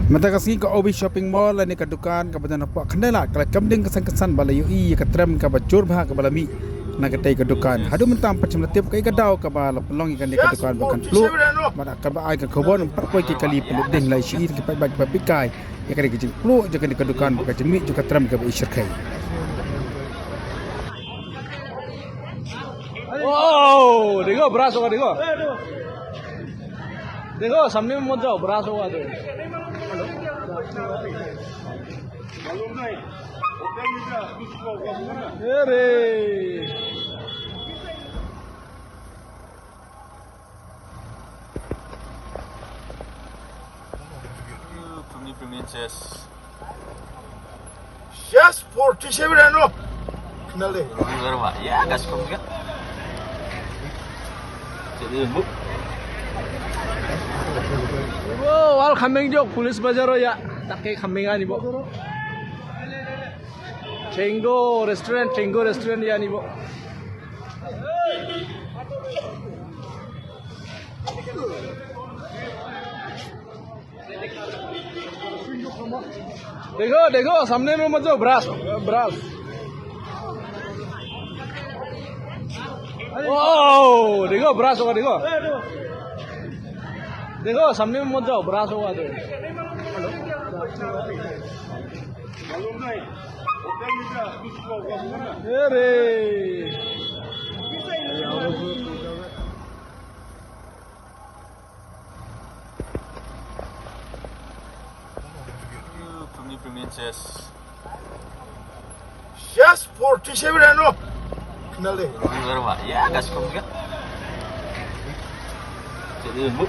Mata kasih ke Obi Shopping Mall ni ke dukan ke badan apa kendala kalau kamding kesan-kesan bala UI ke tram ke bacur bah ke bala mi nak ketai ke dukan hadu mentam pacam letip kai ke dau ke bala pelong ikan ke dukan bahkan flu mana ke ba ai ke kebon perpoi ke kali pelit ding lai syir ke pai bag pikai ya ke jing flu je ke dukan ke jemi juga tram ke isir kai Oh, देखो ब्रास होगा देखो देखो सामने में मत जाओ ब्रास होगा तो अरे Princess. Yes, 47 ano. Kenali. Luar Pak. Ya, gas kok enggak. Jadi bu. wow al kambing jok pulis bazar ya tak kayak kambingan ibu Cenggo restaurant ya nih bu देखो सामने में मत जाओ ब्रास wow देखो ब्रास होगा देखो सामने में मत जाओ ब्रास होगा तो अरे Princess. Yes, 47 ano. Kenali. Luar Pak. Ya, gas kok enggak. Jadi bu.